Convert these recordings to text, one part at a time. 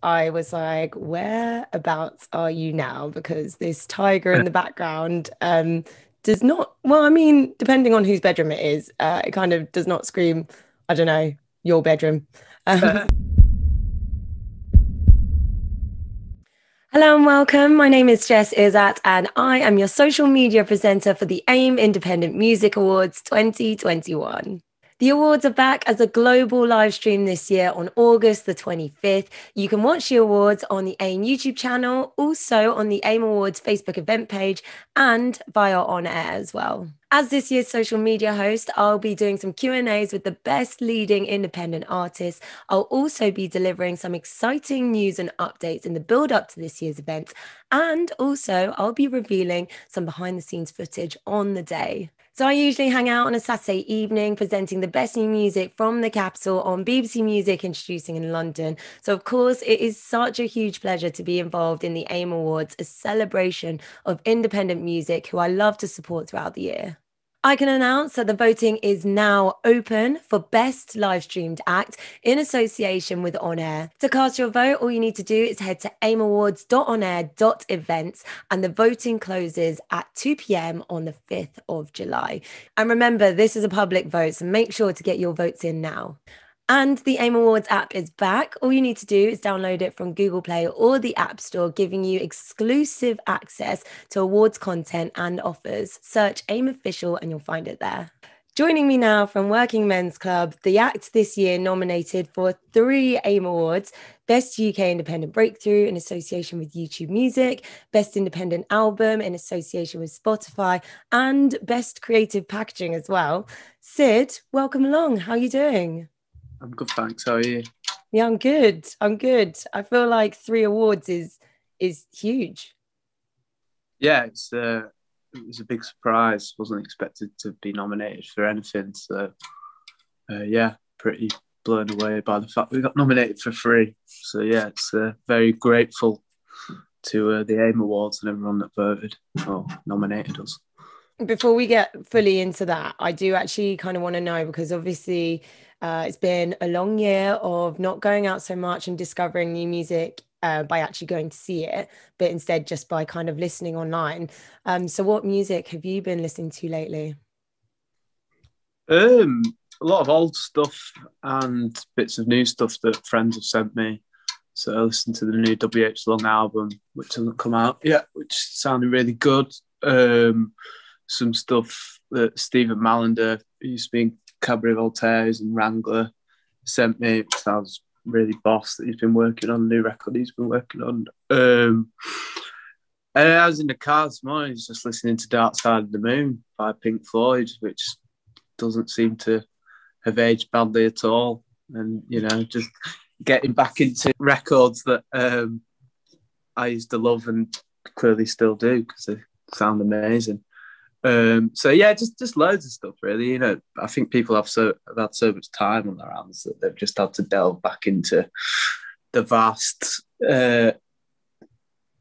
I was like, whereabouts are you now? Because this tiger in the background does not, well, I mean, depending on whose bedroom it is, it kind of does not scream, I don't know, your bedroom. Um, Hello and welcome. My name is Jess Iszatt, and I am your social media presenter for the AIM Independent Music Awards 2021. The awards are back as a global live stream this year on August the 25th. You can watch the awards on the AIM YouTube channel, also on the AIM Awards Facebook event page, and via on air as well. As this year's social media host, I'll be doing some Q&As with the best leading independent artists. I'll also be delivering some exciting news and updates in the build up to this year's event. And also I'll be revealing some behind the scenes footage on the day. So I usually hang out on a Saturday evening presenting the best new music from the capital on BBC Music Introducing in London. So of course, it is such a huge pleasure to be involved in the AIM Awards, a celebration of independent music who I love to support throughout the year. I can announce that the voting is now open for Best Live Streamed Act in association with On Air. To cast your vote, all you need to do is head to aimawards.onair.events and the voting closes at 2 p.m. on the 5th of July. And remember, this is a public vote, so make sure to get your votes in now. And the AIM Awards app is back. All you need to do is download it from Google Play or the App Store, giving you exclusive access to awards content and offers. Search AIM Official and you'll find it there. Joining me now from Working Men's Club, the act this year nominated for 3 AIM Awards: Best UK Independent Breakthrough in association with YouTube Music, Best Independent Album in association with Spotify, and Best Creative Packaging as well. Sid, welcome along. How are you doing? I'm good, thanks. How are you? Yeah, I'm good. I feel like 3 awards is huge. Yeah, it was a big surprise. Wasn't expected to be nominated for anything. So, yeah, pretty blown away by the fact we got nominated for 3. So, yeah, it's very grateful to the AIM Awards and everyone that voted or nominated us. Before we get fully into that, I do actually kind of want to know, because obviously it's been a long year of not going out so much and discovering new music by actually going to see it, but instead just by kind of listening online. So what music have you been listening to lately? A lot of old stuff and bits of new stuff that friends have sent me. So I listened to the new WH Long album, which hasn't come out yet, which sounded really good. Some stuff that Stephen Mallender, who used to be in Cabaret Voltaire's and Wrangler, sent me. It sounds really boss that he's been working on, a new record he's been working on. And I was in the car this morning just listening to Dark Side of the Moon by Pink Floyd, which doesn't seem to have aged badly at all. And, you know, just getting back into records that I used to love and clearly still do because they sound amazing. So yeah, just loads of stuff really. You know, I think people have had so much time on their hands that they've just had to delve back into the vast, abyss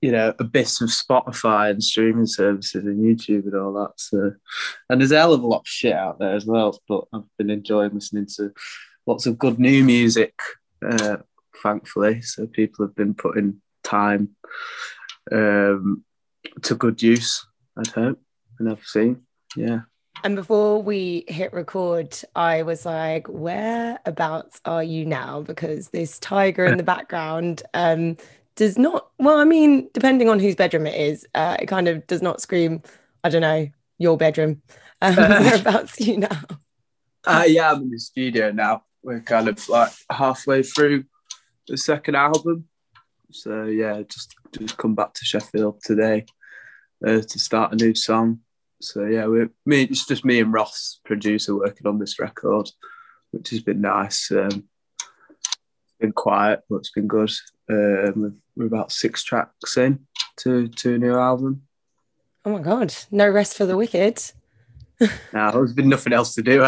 of Spotify and streaming services and YouTube and all that. So, and there's a hell of a lot of shit out there as well. But I've been enjoying listening to lots of good new music, thankfully. So people have been putting time to good use, I'd hope. And I've seen, yeah. And before we hit record, I was like, whereabouts are you now? Because this tiger in the background does not, well, I mean, depending on whose bedroom it is, it kind of does not scream, I don't know, your bedroom. Whereabouts are you now? Yeah, I'm in the studio now. We're kind of like halfway through the second album. So yeah, just come back to Sheffield today to start a new song. So yeah, it's just me and Ross, producer, working on this record, which has been nice. It's been quiet, but it's been good. We're about 6 tracks in to a new album. Oh my God, no rest for the wicked. No, there's been nothing else to do.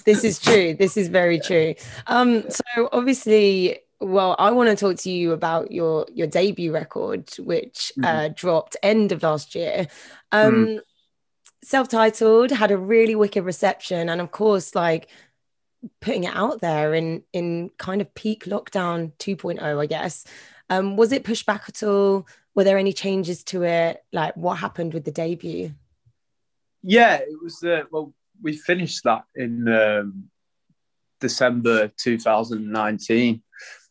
This is true. This is very true. So obviously, well, I want to talk to you about your debut record, which dropped end of last year. Self-Titled had a really wicked reception, and of course, like putting it out there in kind of peak lockdown 2.0, I guess. Was it pushed back at all? Were there any changes to it? Like, what happened with the debut? Yeah, it was. Well, we finished that in December 2019,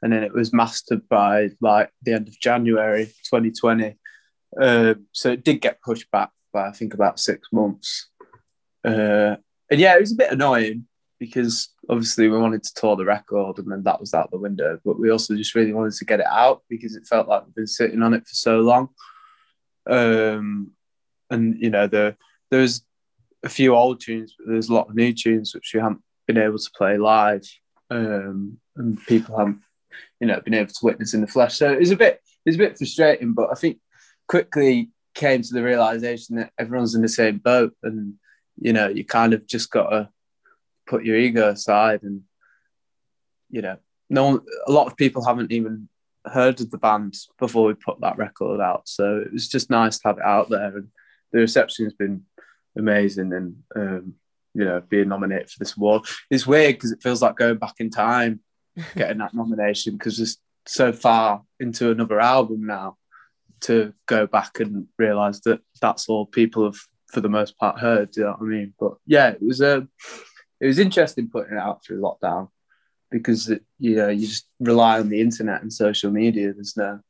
and then it was mastered by like the end of January 2020. So it did get pushed back by I think about 6 months. And yeah, it was a bit annoying because obviously we wanted to tour the record, and then that was out the window. But we also just really wanted to get it out because it felt like we've been sitting on it for so long. And you know, there's a few old tunes, but there's a lot of new tunes which we haven't been able to play live, and people haven't, you know, been able to witness in the flesh. So it was a bit frustrating, but I think quickly came to the realization that everyone's in the same boat, and you know, you kind of just got to put your ego aside, and you know, a lot of people haven't even heard of the band before we put that record out, so it was just nice to have it out there, and the reception has been amazing, and you know, being nominated for this award, it's weird because it feels like going back in time, getting that nomination, because it's so far into another album now to go back and realize that that's all people have for the most part heard. You know what I mean? But yeah, it was interesting putting it out through lockdown because you know, you just rely on the internet and social media. There's no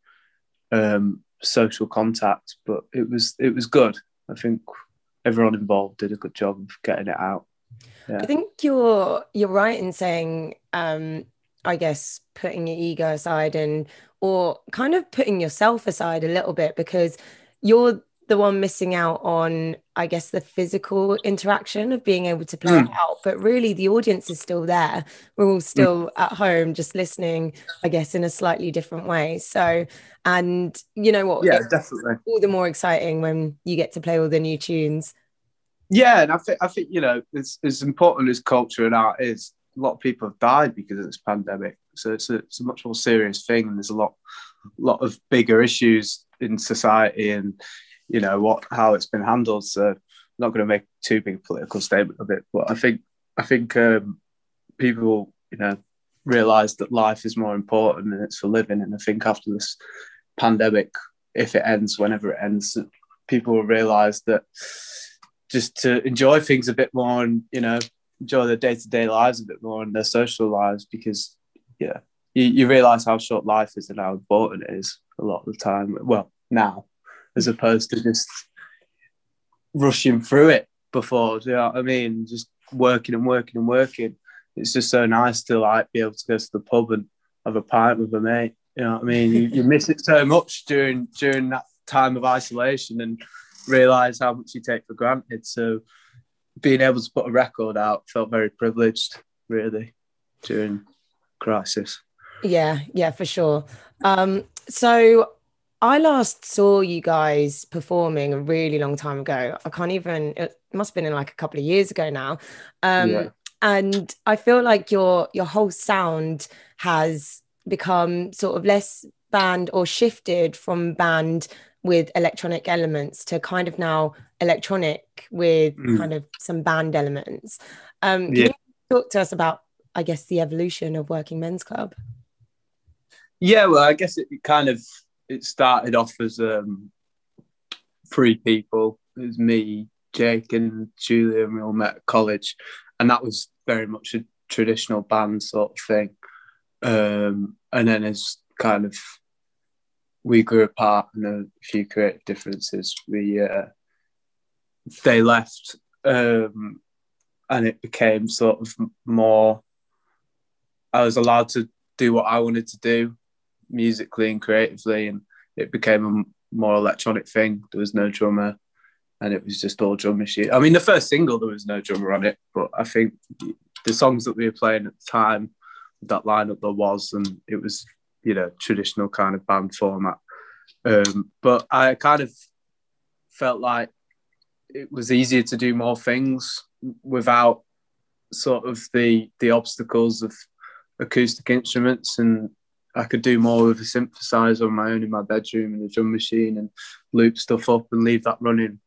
social contact, but it was good. I think everyone involved did a good job of getting it out. Yeah. I think you're right in saying, I guess, putting your ego aside or kind of putting yourself aside a little bit, because you're the one missing out on, I guess, the physical interaction of being able to play it out. But really, the audience is still there. We're all still at home, just listening, I guess, in a slightly different way. So, and you know what? Yeah, it's definitely. all the more exciting when you get to play all the new tunes. Yeah, and I think you know, it's as important as culture and art is. A lot of people have died because of this pandemic, so it's a much more serious thing, and there's a lot of bigger issues in society, and you know how it's been handled. So I'm not going to make too big a political statement of it, but I think people, you know, realise that life is more important and it's for living. And I think after this pandemic, if it ends, whenever it ends, people will realise that just to enjoy things a bit more, and you know, enjoy their day-to-day lives a bit more and their social lives, because yeah, you realise how short life is and how important it is a lot of the time. Well, now, as opposed to just rushing through it before. Do you know what I mean? Just working and working and working. It's just so nice to like be able to go to the pub and have a pint with a mate. You know what I mean? You miss it so much during that time of isolation, and realise how much you take for granted. So being able to put a record out felt very privileged, really, during crisis. Yeah, for sure. So I last saw you guys performing a really long time ago. I can't even, it must have been in like a couple of years ago now. Yeah. And I feel like your whole sound has become sort of less band, or shifted from band with electronic elements to kind of now electronic with kind of some band elements. Can you talk to us about, I guess, the evolution of Working Men's Club? Yeah, well, I guess it started off as 3 people. It was me, Jake, and Julia, and we all met at college, and that was very much a traditional band sort of thing. And then as kind of we grew apart and a few creative differences, they left, and it became sort of more. I was allowed to do what I wanted to do musically and creatively, and it became a more electronic thing. There was no drummer, and it was just all drum machine. I mean, the first single, there was no drummer on it, but I think the songs that we were playing at the time, that lineup there was, and it was, you know, traditional kind of band format. But I kind of felt like it was easier to do more things without sort of the obstacles of acoustic instruments, and I could do more with a synthesizer on my own in my bedroom and a drum machine, and loop stuff up and leave that running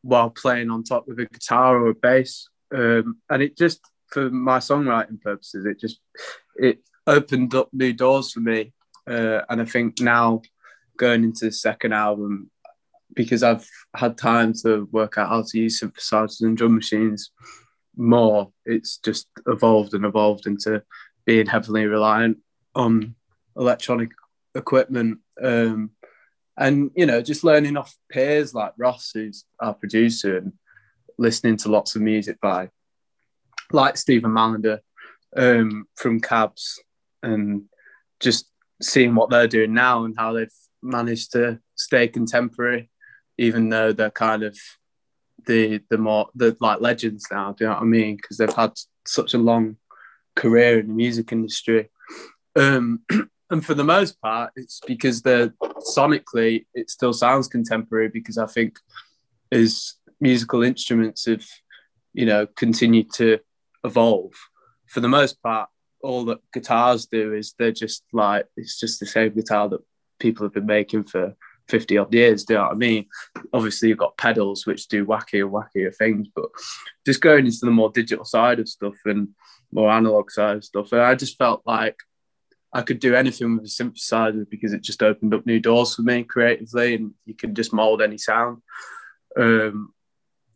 while playing on top with a guitar or a bass. And it just for my songwriting purposes, it opened up new doors for me. And I think now going into the second album, because I've had time to work out how to use synthesizers and drum machines more, it's just evolved into being heavily reliant on electronic equipment. And, you know, just learning off peers like Ross, who's our producer, and listening to lots of music by like Stephen Malander from Cabs, and just seeing what they're doing now and how they've managed to stay contemporary, even though they're kind of the like legends now. Do you know what I mean? Because they've had such a long career in the music industry. And for the most part, it's because they're sonically, it still sounds contemporary, because I think as musical instruments have, you know, continued to evolve, for the most part, all that guitars do is they're just like, it's just the same guitar that people have been making for 50 odd years. Do you know what I mean? Obviously, you've got pedals which do wackier things, but just going into the more digital side of stuff and more analog side of stuff, and I just felt like I could do anything with a synthesizer, because it just opened up new doors for me creatively, and you can just mold any sound.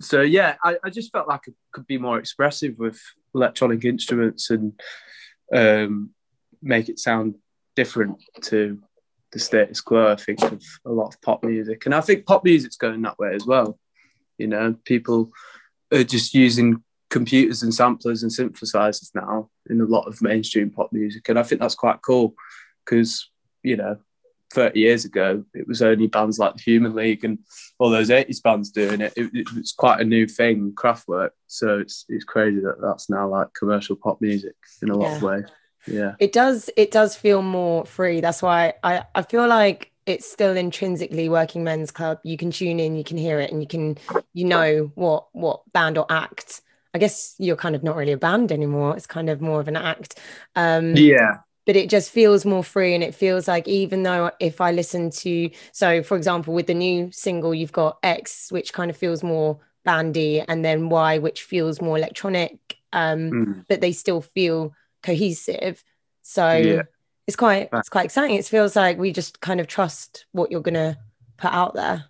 So yeah, I just felt like I could be more expressive with electronic instruments and make it sound different to the status quo, I think, of a lot of pop music. And I think pop music's going that way as well. You know, people are just using computers and samplers and synthesizers now in a lot of mainstream pop music. And I think that's quite cool, because, you know, 30 years ago, it was only bands like the Human League and all those 80s bands doing it. It's quite a new thing, Kraftwerk. So it's crazy that that's now like commercial pop music in a lot of ways. Yeah. It does feel more free. That's why I feel like it's still intrinsically working men's club. You can tune in, you can hear it, and you know what band or act. I guess you're kind of not really a band anymore. It's kind of more of an act. Yeah. But it just feels more free, and it feels like, even though if I listen to, so for example, with the new single, you've got X, which kind of feels more bandy, and then Y, which feels more electronic, but they still feel cohesive. So it's quite exciting. It feels like we just kind of trust what you're gonna put out there.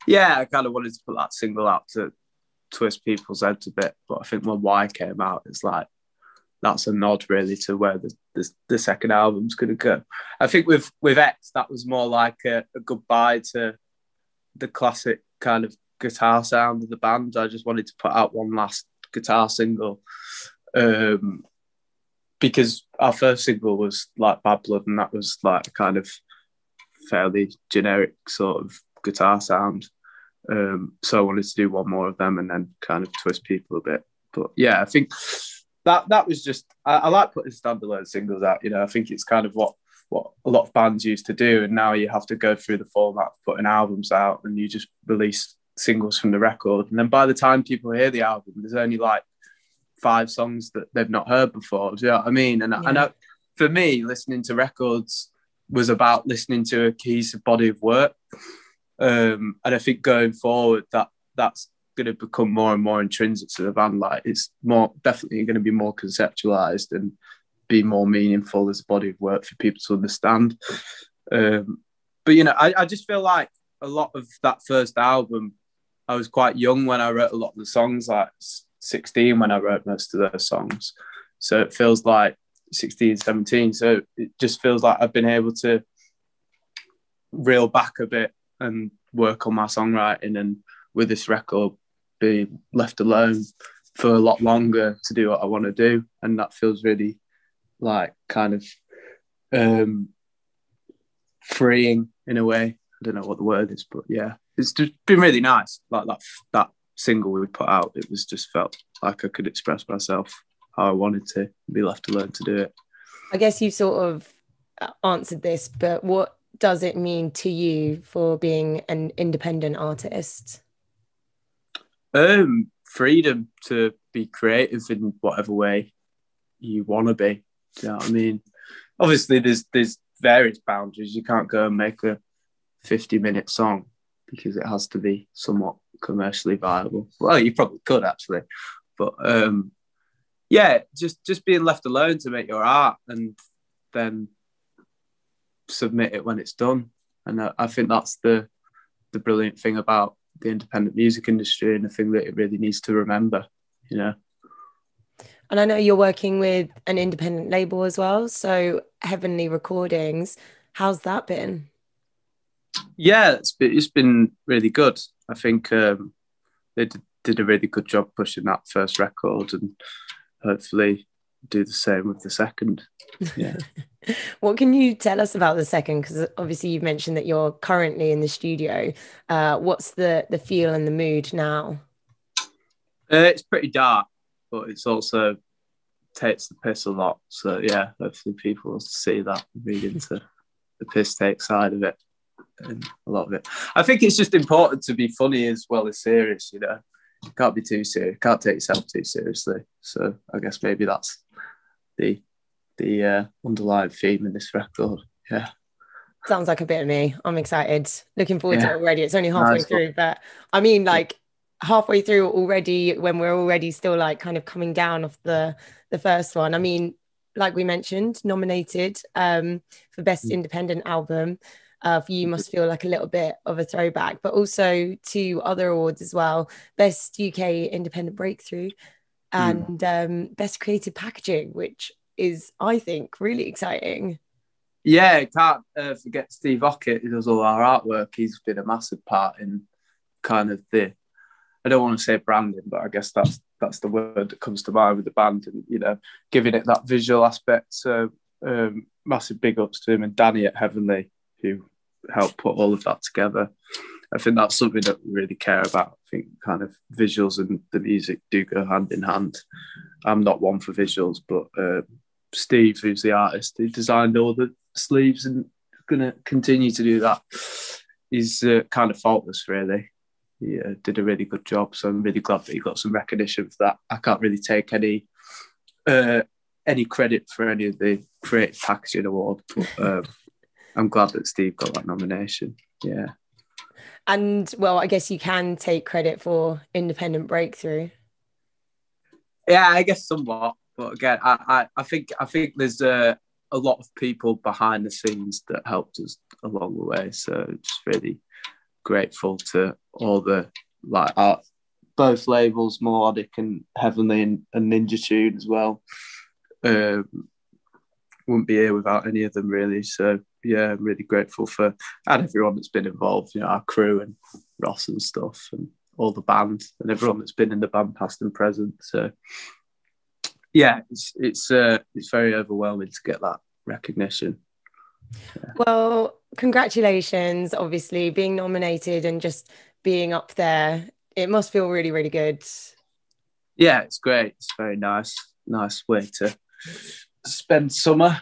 Yeah, I kind of wanted to put that single out to twist people's heads a bit, but I think when Y came out, it's like, that's a nod really to where the second album's going to go. I think with X, that was more like a goodbye to the classic kind of guitar sound of the band. I just wanted to put out one last guitar single, because our first single was like Bad Blood, and that was like a kind of fairly generic sort of guitar sound. So I wanted to do one more of them and then kind of twist people a bit. But yeah, I think that was just, I like putting standalone singles out. You know, I think it's kind of what a lot of bands used to do, and now you have to go through the format of putting albums out, and you just release singles from the record, and then by the time people hear the album, there's only like 5 songs that they've not heard before. Do you know what I mean? And I know, for me, listening to records was about listening to a cohesive body of work, and I think going forward, that's going to become more and more intrinsic to the band. Like, it's more definitely going to be more conceptualized and be more meaningful as a body of work for people to understand. But you know, I just feel like a lot of that first album, I was quite young when I wrote a lot of the songs, like 16 when I wrote most of those songs. So it feels like 16, 17. So it just feels like I've been able to reel back a bit and work on my songwriting, and with this record, be left alone for a lot longer to do what I want to do. And that feels really like kind of freeing in a way. I don't know what the word is, but yeah, it's just been really nice. Like that single we put out, it was just felt like I could express myself how I wanted to, be left alone to do it. I guess you sort of answered this, but what does it mean to you for being an independent artist? Freedom to be creative in whatever way you want to be. Do you know what I mean? Obviously, there's various boundaries. You can't go and make a 50-minute song because it has to be somewhat commercially viable. Well, you probably could actually, but Yeah, just being left alone to make your art and then submit it when it's done. And I think that's the brilliant thing about the independent music industry, and the thing that it really needs to remember, you know. And I know you're working with an independent label as well, so Heavenly Recordings. How's that been? Yeah, it's been really good. I think they did a really good job pushing that first record, and hopefully do the same with the second. Yeah. What can you tell us about the second? Because obviously you've mentioned that you're currently in the studio. What's the feel and the mood now? It's pretty dark, but it's also takes the piss a lot. So yeah, hopefully people will see that and read into the piss take side of it, and a lot of it. I think it's just important to be funny as well as serious, you know. You can't be too serious, can't take yourself too seriously. So I guess maybe that's the underlying theme in this record. Yeah. Sounds like a bit of me. I'm excited. Looking forward to it Yeah. already. It's only halfway through, but I mean, like halfway through already, when we're already still like kind of coming down off the first one. I mean, like we mentioned, nominated for Best Independent Album. For you must feel like a little bit of a throwback, but also to other awards as well. Best UK Independent Breakthrough and Best Creative Packaging, which is, I think, really exciting. Yeah, can't forget Steve Ockett, who does all our artwork. He's been a massive part in kind of I don't want to say branding, but I guess that's the word that comes to mind with the band, and you know, giving it that visual aspect. So massive big ups to him and Danny at Heavenly, who helped put all of that together. I think that's something that we really care about. I think kind of visuals and the music do go hand in hand. I'm not one for visuals, but Steve, who's the artist, who designed all the sleeves and going to continue to do that, he's kind of faultless, really. He did a really good job, so I'm really glad that he got some recognition for that. I can't really take any credit for any of the creative packaging award, but I'm glad that Steve got that nomination. Yeah. And well, I guess you can take credit for Independent Breakthrough. Yeah, I guess somewhat, but again, I think there's a lot of people behind the scenes that helped us along the way. So just really grateful to all the both labels, Melodic and Heavenly and Ninja Tune as well. Wouldn't be here without any of them, really. So yeah, I'm really grateful for and everyone that's been involved. You know, our crew and Ross and stuff, and all the band and everyone that's been in the band, past and present. So yeah, it's very overwhelming to get that recognition. Yeah. Well, congratulations, obviously, being nominated and just being up there. It must feel really, really good. Yeah, it's great. It's very nice way to spend summer.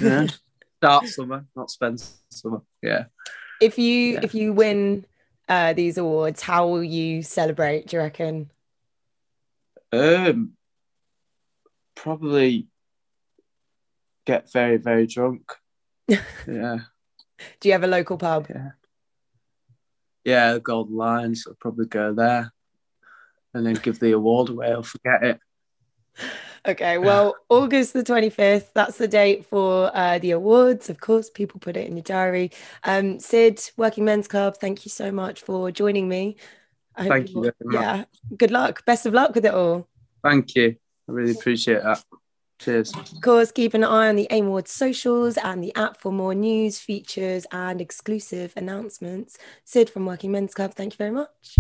Yeah. Start summer, not spend summer. Yeah. If you win these awards, how will you celebrate, do you reckon? Probably get very, very drunk. Yeah. Do you have a local pub? Yeah, the Golden Lions. I'll probably go there and then give the award away. I'll forget it. Okay, well, August the 25th, that's the date for the awards. Of course, people put it in your diary. Sid, Working Men's Club, thank you so much for joining me. Thank you very much. Yeah, good luck. Best of luck with it all. Thank you. I really appreciate that. Cheers. Of course, keep an eye on the AIM Awards socials and the app for more news, features, and exclusive announcements. Sid from Working Men's Club, thank you very much.